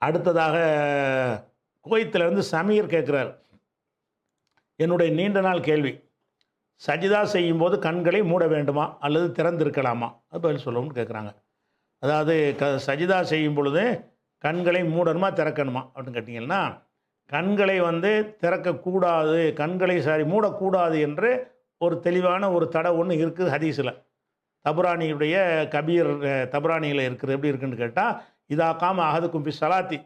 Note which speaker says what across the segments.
Speaker 1: அடுத்ததாக குவைத்திலிருந்து சமீர் கேட்குறார், என்னுடைய நீண்ட நாள் கேள்வி, சஜிதா செய்யும்போது கண்களை மூட வேண்டுமா அல்லது திறந்திருக்கலாமா? அது பதில் சொல்லணும்னு கேட்குறாங்க. அதாவது சஜிதா செய்யும் பொழுது கண்களை மூடணுமா திறக்கணுமா அப்படின்னு கேட்டிங்கன்னா, கண்களை வந்து திறக்கக்கூடாது, கண்களை மூடக்கூடாது என்று ஒரு தெளிவான ஒரு தடை ஒன்று இருக்குது ஹதீஸில். தபுரானியுடைய கபீர் தபுரானியில் இருக்குது. எப்படி இருக்குன்னு கேட்டால், இதா காம அஹதுக்கும் ஃபி ஸலாத்தி,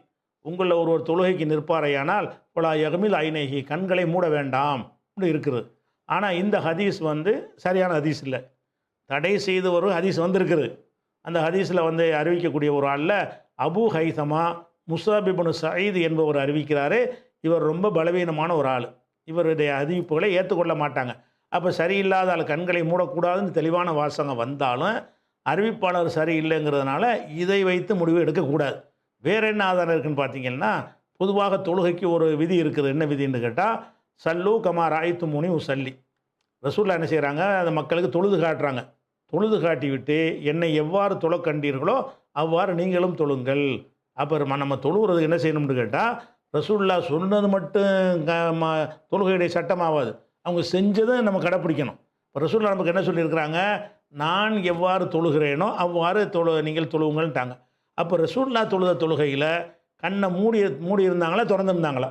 Speaker 1: உங்களில் ஒருவர் தொழுகைக்கு நிற்பாரையானால் பொலா யகமில் ஐநேகி, கண்களை மூட வேண்டாம் அப்படி இருக்குது. ஆனால் இந்த ஹதீஸ் வந்து சரியான ஹதீஸ் இல்லை. தடை செய்து ஒரு ஹதீஸ் வந்திருக்குது. அந்த ஹதீஸில் வந்து அறிவிக்கக்கூடிய ஒரு ஆளில் அபு ஹைசமா முஸாப் இப்னு சயீத் என்பவர் அறிவிக்கிறாரு. இவர் ரொம்ப பலவீனமான ஒரு ஆள். இவருடைய அறிவிப்புகளை ஏற்றுக்கொள்ள மாட்டாங்க. அப்போ சரியில்லாத ஆள் கண்களை மூடக்கூடாதுன்னு தெளிவான வாசகம் வந்தாலும் அறிவிப்பாளர் சரியில்லைங்கிறதுனால இதை வைத்து முடிவு எடுக்கக்கூடாது. வேறு என்ன ஆதாரம் இருக்குதுன்னு பார்த்தீங்கன்னா, பொதுவாக தொழுகைக்கு ஒரு விதி இருக்குது. என்ன விதின்னு கேட்டால், சல்லு கமா ராய்த்து முனி உசல்லி. ரசூல்லா என்ன செய்கிறாங்க, அந்த மக்களுக்கு தொழுது காட்டுறாங்க. தொழுது காட்டிவிட்டு என்னை எவ்வாறு தொழ கண்டீர்களோ அவ்வாறு நீங்களும் தொழுங்கள். அப்போ நம்ம தொழுகிறதுக்கு என்ன செய்யணும்னு கேட்டால், ரசூல்லா சொன்னது மட்டும் தொழுகையுடைய சட்டமாகாது, அவங்க செஞ்சதை நம்ம கடைப்பிடிக்கணும். இப்போ ரசூல்லா நமக்கு என்ன சொல்லியிருக்கிறாங்க, நான் எவ்வாறு தொழுகிறேனோ அவ்வாறு நீங்கள் தொழுவுங்கள்ட்டாங்க. அப்போ ரசூல்லா தொழுத தொழுகையில் கண்ணை மூடி இருந்தாங்களா திறந்துருந்தாங்களா?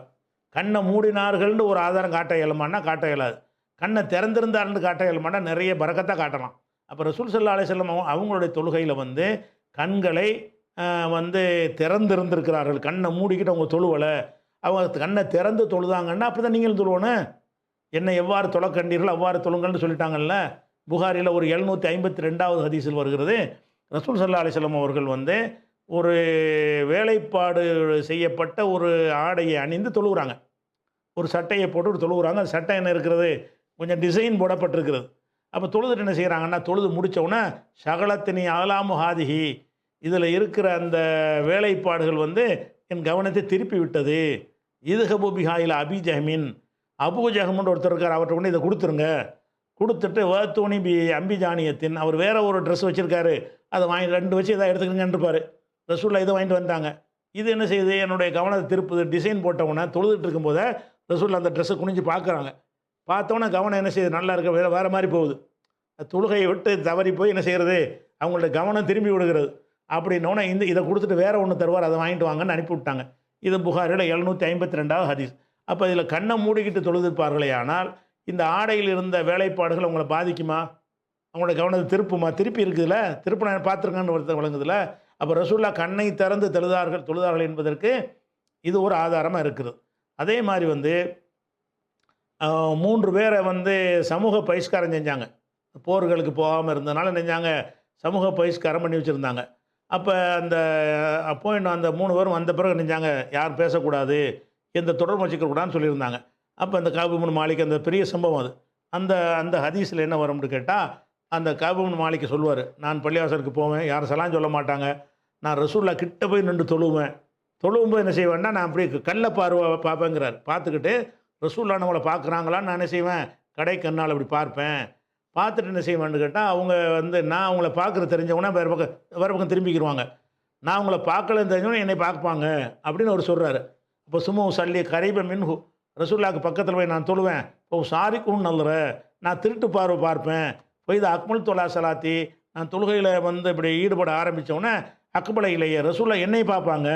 Speaker 1: கண்ணை மூடினார்கள்னு ஒரு ஆதாரம் காட்ட இயலுமானா காட்ட இயலாது. கண்ணை திறந்திருந்தாருன்னு காட்ட இயலுமானா நிறைய பரக்கத்தாக காட்டலாம். அப்போ ரசூல் ஸல்லல்லாஹு அலைஹி வஸல்லம் அவங்களுடைய தொழுகையில் வந்து கண்களை வந்து திறந்திருந்திருக்கிறார்கள். கண்ணை மூடிக்கிட்டு அவங்க தொழுவலை. அவங்க கண்ணை திறந்து தொழுதாங்கன்னா அப்போ தான் நீங்களும் தொழுவணும். என்னை எவ்வாறு தொழ கண்டீர்கள் அவ்வாறு தொழுங்கள்னு சொல்லிட்டாங்கல்ல. புகாரியில் ஒரு 752வது ஹதீஸில் வருகிறது. ரசூல் ஸல்லல்லாஹு அலைஹி வஸல்லம் அவர்கள் வந்து ஒரு வேலைப்பாடு செய்யப்பட்ட ஒரு ஆடையை அணிந்து தொழுகிறாங்க. ஒரு சட்டையை போட்டு தொழுகிறாங்க. அந்த சட்டை என்ன இருக்கிறது, கொஞ்சம் டிசைன் போடப்பட்டிருக்கிறது. அப்போ தொழுதுட்டு என்ன செய்கிறாங்கன்னா, தொழுது முடித்தவுடனே ஷகலத்தினி ஆலாமு ஹாதிஹி, இதில் இருக்கிற அந்த வேலைப்பாடுகள் வந்து என் கவனத்தை திருப்பி விட்டது. இதுஹபு பிஹாயில் அபி ஜஹ்மின், அபு ஜஹ்முன்னு ஒருத்தர் இருக்கார், அவர்கிட்ட கொண்டு இதை கொடுத்துருங்க. கொடுத்துட்டு வத்தோனி பி அம்பிஜானியத்தின், அவர் வேறு ஒரு ட்ரெஸ் வச்சுருக்காரு, அதை வாங்கி 2 வச்சு இதாக எடுத்துக்கங்கன்றிருப்பார். ரசூல்லா இதை வாங்கிட்டு வந்துட்டாங்க. இது என்ன செய்யுது, என்னுடைய கவனத்தை திருப்புது. டிசைன் போட்டவுடனே தொழுதுட்டு இருக்கும்போதே ரசூல்லா அந்த ட்ரெஸ்ஸை குனிஞ்சு பார்க்குறாங்க. பார்த்தோன்னே கவனம் என்ன செய்யுது, நல்லா இருக்க வேறு மாதிரி போகுது. தொழுகையை விட்டு தவறி போய் என்ன செய்கிறது, அவங்களோட கவனம் திரும்பி விடுகிறது. அப்படின்னோடனே இதை கொடுத்துட்டு வேறு ஒன்று தருவார், அதை வாங்கிட்டு வாங்கன்னு அனுப்பி விட்டாங்க. இது புகாரில் 752வது ஹதீஸ். அப்போ இதில் கண்ணை மூடிக்கிட்டு தொழுதுப்பார்களே, ஆனால் இந்த ஆடையில் இருந்த வேலைப்பாடுகள் அவங்கள பாதிக்குமா, அவங்களோட கவனத்தை திருப்பி இருக்குதுல்ல, திருப்ப நான் பார்த்துருக்கேன்னு ஒருத்தர் வழங்குதில்ல. அப்போ ரசூல்லா கண்ணை திறந்து தொழுதார்கள் என்பதற்கு இது ஒரு ஆதாரமாக இருக்குது. அதே மாதிரி வந்து 3 பேரை வந்து சமூக பகிஷ்காரம் செஞ்சாங்க. போர்களுக்கு போகாமல் இருந்ததுனால செஞ்சாங்க, சமூக பகிஷ்காரம் பண்ணி வச்சுருந்தாங்க. அப்போ அந்த அந்த 3 பேரும் வந்த பிறகு செஞ்சாங்க, யார் பேசக்கூடாது, எந்த தொடர்பு வச்சுக்கக்கூடாதுன்னு சொல்லியிருந்தாங்க. அப்போ அந்த காபு இப்னு மாலிக், அந்த பெரிய சம்பவம் அது. அந்த ஹதீஸில் என்ன வரும்னு கேட்டால், அந்த காபு இப்னு மாலிக் சொல்லுவார், நான் பள்ளிவாசலுக்கு போவேன், யாரும் சலாம் சொல்ல மாட்டாங்க, நான் ரசூல்லா கிட்ட போய் நின்று தொழுவேன். தொழுவும்போது என்ன செய்வேன்னா, நான் அப்படி கல்ல பார்ப்பேங்கிறார். பார்த்துக்கிட்டு ரசூல்லா நம்மளை பார்க்குறாங்களான்னு நான் என்ன செய்வேன், கடை கண்ணால் அப்படி பார்ப்பேன். பார்த்துட்டு என்ன செய்வேன்னு கேட்டால், அவங்க வந்து நான் அவங்கள பார்க்குறது தெரிஞ்சவங்கன்னா வேறு பக்கம் திரும்பிக்கிடுவாங்க. நான் அவங்கள பார்க்கலன்னு தெரிஞ்சவொன்னே என்னை பார்ப்பாங்க அப்படின்னு அவர் சொல்கிறாரு. இப்போ சும்மா சல்லி கரீப மின்ஹு, ரசூல்லாவுக்கு பக்கத்தில் போய் நான் தொழுவேன். இப்போ சாரிக்கும் நல்லற, நான் திருட்டு பார்ப்பேன். இப்போ இது அக்மல் தொலா சலாத்தி, நான் தொழுகையில் வந்து இப்படி ஈடுபட ஆரம்பித்தோன்னே அக்பலை இல்லையே, ரசூல்லா என்னை பார்ப்பாங்க.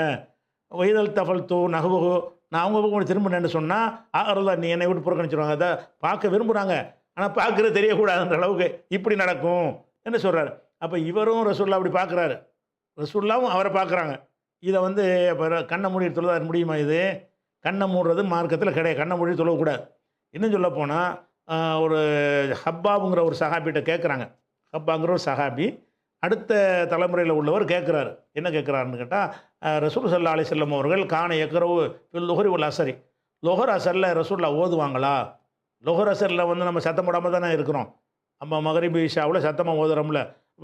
Speaker 1: வைதல் தஃபல் தூ நகுவு, நான் அவங்க பக்கம் திரும்பினேன்னு சொன்னால் ஆகிறதா நீ என்னை விட்டு புறக்கணிச்சிடுவாங்க. அதை பார்க்க விரும்புகிறாங்க, ஆனால் பார்க்குறது தெரியக்கூடாதுன்ற அளவுக்கு இப்படி நடக்கும் என்ன சொல்கிறார். அப்போ இவரும் ரசூல்லா அப்படி பார்க்குறாரு, ரசூல்லாவும் அவரை பார்க்குறாங்க. இதை வந்து இப்போ கண்ணை மூடி தொழுதா முடியுமா? இது கண்ணை மூடுறது மார்க்கத்தில் கிடையாது. கண்ணை மூடி தொழக்கூடாது. இன்னும் சொல்ல போனால் ஒரு ஹப்பாபுங்கிற ஒரு சஹாபிகிட்ட கேட்குறாங்க. ஹப்பாங்கிற ஒரு சஹாபி அடுத்த தலைமுறையில் உள்ளவர் கேட்குறாரு. என்ன கேட்குறாருன்னு கேட்டால், ரசூல் ஸல்லல்லாஹு அலைஹி வஸல்லம் அவர்கள் கான யக்ரவு ஃபில் லுஹரி வல் அஸரி, லுஹர் அஸரில் ரசூல்லா ஓதுவாங்களா? லுஹர் அஸரில் வந்து நம்ம சத்தம் போடாமல் தானே இருக்கிறோம். நம்ம மகரிபு இஷாவில் சத்தமாக ஓதுறோம்ல.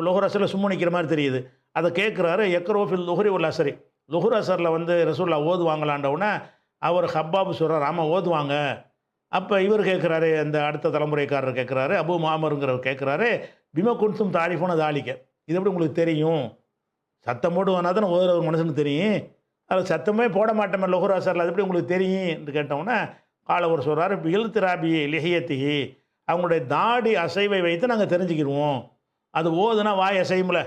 Speaker 1: லுஹர் அஸரில் சும்மா நிற்கிற மாதிரி தெரியுது. அதை கேட்குறாரு. யக்ரவு ஃபில் லுஹரி வல் அஸரி, லுஹர் அஸரில் வந்து ரசூல்லா ஓதுவாங்களான்றவுடனே அவர் ஹப்பாபு சொல்கிறார், ஆமாம் ஓதுவாங்க. அப்போ இவர் கேட்குறாரு, அந்த அடுத்த தலைமுறைக்காரர் கேட்குறாரு, அபு மாமருங்கிறவர் கேட்குறாரு, பிம குன்தும் தாரிஃபுன தாலிக்க, இது எப்படி உங்களுக்கு தெரியும்? சத்தம் போட்டு வேணா தானே ஓதுற ஒரு மனுஷனுக்கு தெரியும். அதில் சத்தமே போட மாட்டோமே லொஹர் அசரில், அது எப்படி உங்களுக்கு தெரியும் என்று கேட்டோன்னே காலவர் சொல்கிறார், இழுத்திராபி லிஹியத்திஹி, அவங்களுடைய தாடி அசைவை வைத்து நாங்கள் தெரிஞ்சுக்கிடுவோம். அது ஓதுனா வாய் அசையும்ல,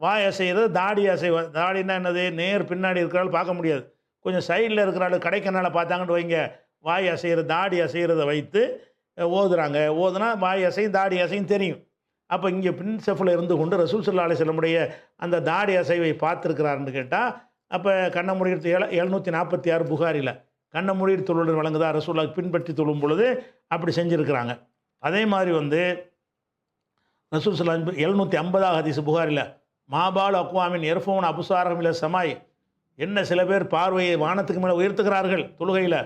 Speaker 1: வாய் அசைகிறது தாடி அசைவு. தாடினா என்னது, நேர் பின்னாடி இருக்கிறாள் பார்க்க முடியாது, கொஞ்சம் சைடில் இருக்கிறாள் கடைக்கனால பார்த்தாங்கன்னு வைங்க, வாய் அசைகிற தாடி அசைகிறத வைத்து ஓதுறாங்க. ஓதுனா வாய் அசையும் தாடி அசையும் தெரியும். அப்போ இங்கே பின் செஃபில் இருந்து கொண்டு ரசூல் ஸல்லல்லாஹு அலைஹி வஸல்லமுடைய அந்த தாடி அசைவை பார்த்துருக்கிறாருன்னு கேட்டால், அப்போ கண்ண மூடிட்டு 746 புகாரில் கண்ண மூடிட்டு தொழுவது வழங்குதா, ரசூலுல்லாஹ் பின்பற்றி தொழும் பொழுது அப்படி செஞ்சுருக்கிறாங்க. அதே மாதிரி வந்து ரசூல் ஸல்லல்லாஹு 750 ஹதீஸ் புகாரில், மாபால் அக்வாமின் எர்ஃபோன் அபுசாரகம் இல்லை சமாய், என்ன சில பேர் பார்வையை வானத்துக்கு மேலே உயர்த்துகிறார்கள் தொழுகையில்,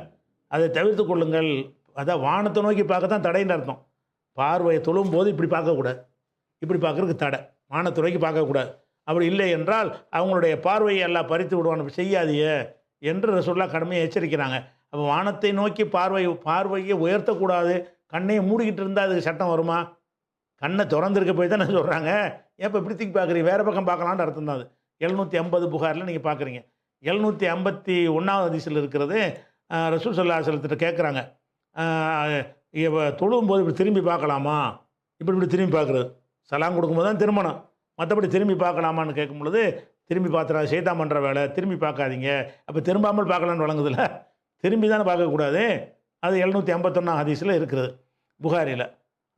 Speaker 1: அதை தவிர்த்து கொள்ளுங்கள். அதான் வானத்தை நோக்கி பார்க்க தான் தடைன்னு அர்த்தம். பார்வையை தொழும் போது இப்படி பார்க்கக்கூடாது, இப்படி பார்க்குறதுக்கு தடை, வானத்தை நோக்கி பார்க்கக்கூடாது. அப்படி இல்லை என்றால் அவங்களுடைய பார்வையை எல்லாம் பறித்து விடுவான், செய்யாதியே என்று ரசூலுல்லாஹ் கடுமையை எச்சரிக்கிறாங்க. அப்போ வானத்தை நோக்கி பார்வையை உயர்த்தக்கூடாது, கண்ணையை மூடிக்கிட்டு இருந்தால் அதுக்கு சட்டம் வருமா? கண்ணை திறந்திருக்க போய் தானே சொல்கிறாங்க. ஏப்போ இப்படி தூக்கி பார்க்குறீங்க, வேறு பக்கம் பார்க்கலான்னு அர்த்தம் தான் அது. 750 புகாரில் நீங்கள் பார்க்குறீங்க. 751 ஹதீஸில் இருக்கிறது, ரசூல் ஸல்லல்லாஹு அலைஹி வஸல்லம் கேட்குறாங்க, தொழும்போது இப்படி திரும்பி பார்க்கலாமா? இப்படி திரும்பி பார்க்குறது, சலாம் கொடுக்கும்போது தான் திரும்பணும், மற்றபடி திரும்பி பார்க்கலாமான்னு கேட்கும் பொழுது, திரும்பி பார்த்துறா சைத்தான் பண்ணுற வேலை, திரும்பி பார்க்காதீங்க. அப்போ திரும்பாமல் பார்க்கலான்னு வழங்குதில்ல, திரும்பி தானே பார்க்கக்கூடாது. அது 751 ஹதீஸில் இருக்கிறது புகாரில்.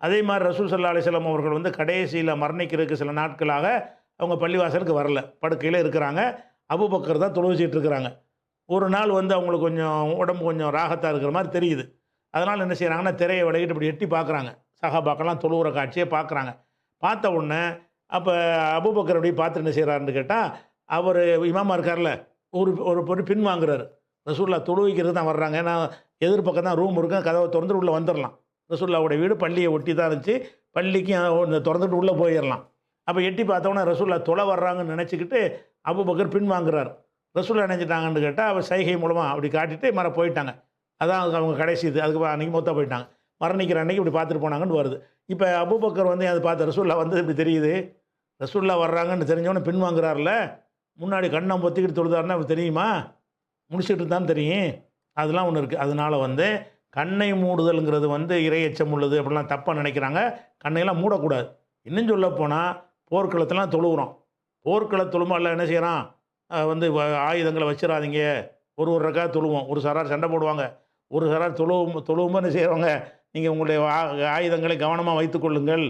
Speaker 1: அதே மாதிரி ரசூல் ஸல்லல்லாஹு அலைஹி வஸல்லம் அவர்கள் வந்து கடைசியில் மரணிக்கிறதுக்கு சில நாட்களாக அவங்க பள்ளிவாசலுக்கு வரல, படுக்கையில் இருக்கிறாங்க. அபூபக்கர் தான் தொழு வச்சுட்டு இருக்கிறாங்க. ஒரு நாள் வந்து அவங்களுக்கு கொஞ்சம் உடம்பு கொஞ்சம் ராகத்தாக இருக்கிற மாதிரி தெரியுது. அதனால் என்ன செய்கிறாங்கன்னா, திரையை விலகிட்டு இப்படி எட்டி பார்க்குறாங்க, சஹாபாக்கெல்லாம் தொழுகிற காட்சியை பார்க்குறாங்க. பார்த்த உடனே அப்போ அபூபக்கர் அப்படியே பார்த்து என்ன செய்கிறாருன்னு கேட்டால், அவர் இமாமா இருக்கார்ல, ஒரு பின் வாங்குறாரு. ரசூலுல்லாஹ் தொழுவிக்கிறது தான் வர்றாங்க, ஏன்னா எதிர்பக்கம் தான் ரூம் இருக்கும், கதவை திறந்துட்டு உள்ளே வந்துடலாம். ரசூலுல்லாஹ்வுடைய வீடு பள்ளியை ஒட்டி தான் இருந்துச்சு, பள்ளிக்கு திறந்துட்டு உள்ளே போயிடலாம். அப்போ எட்டி பார்த்தோன்னே ரசூலுல்லாஹ் தொலை வர்றாங்கன்னு நினச்சிக்கிட்டு அபூபக்கர் பின் வாங்குறாரு. ரசூலுல்லாஹ் நினைச்சிட்டாங்கன்னு கேட்டால் அவர் சைகை மூலமாக அப்படி காட்டிட்டு போயிட்டாங்க. அதான் அவங்க கடைசி இது, அதுக்கு அன்றைக்கி மொத்தா போயிட்டாங்க. மரணிக்கிற அன்றைக்கி இப்படி பார்த்துட்டு போனாங்கன்னு வருது. இப்போ அபூபக்கர் வந்து அதை பார்த்து ரசூலுல்லாஹ் வந்து இப்படி தெரியுது, ரசூலுல்லாஹ் வர்றாங்கன்னு தெரிஞ்சவொன்னே பின் வாங்குறாருல, முன்னாடி கண்ணை பொத்திக்கிட்டு தொழுதாருன்னா அப்படி தெரியுமா? முடிச்சுட்டு தான் தெரியும். அதெல்லாம் ஒன்று இருக்குது. அதனால் வந்து கண்ணை மூடுதல்ங்கிறது வந்து இறையச்சம் உள்ளது அப்படிலாம் தப்பாக நினைக்கிறாங்க. கண்ணையெல்லாம் மூடக்கூடாது. இன்னும் சொல்ல போனால் போர்க்களத்தெல்லாம் தொழுகிறோம், போர்க்கள தொழுமெல்லாம் என்ன செய்கிறான், வந்து ஆயுதங்களை வச்சிடாதீங்க, ஒரு ரக்கா தொழுவோம், ஒரு சாரார் சண்டை போடுவாங்க, ஒரு சாரார் தொழுவும் என்ன செய்கிறவங்க, நீங்கள் உங்களுடைய ஆயுதங்களை கவனமாக வைத்துக்கொள்ளுங்கள்,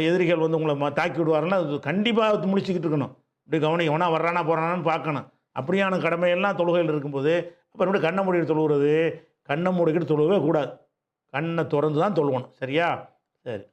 Speaker 1: எதிரிகள் வந்து உங்களை தாக்கி விடுவாருன்னா கண்டிப்பாக முடிச்சுக்கிட்டு இருக்கணும். இப்படி கவனம் எவனா வர்றானா போகிறானான்னு பார்க்கணும். அப்படியான கடமையெல்லாம் தொழுகையில் இருக்கும்போது அப்புறம் இப்படி கண்ணை மூடிட்டு தொழுகிறது, கண்ணை மூடிக்கிட்டு தொழுவே கூடாது, கண்ணை திறந்து தான் தொழுவணும். சரியா? சரி.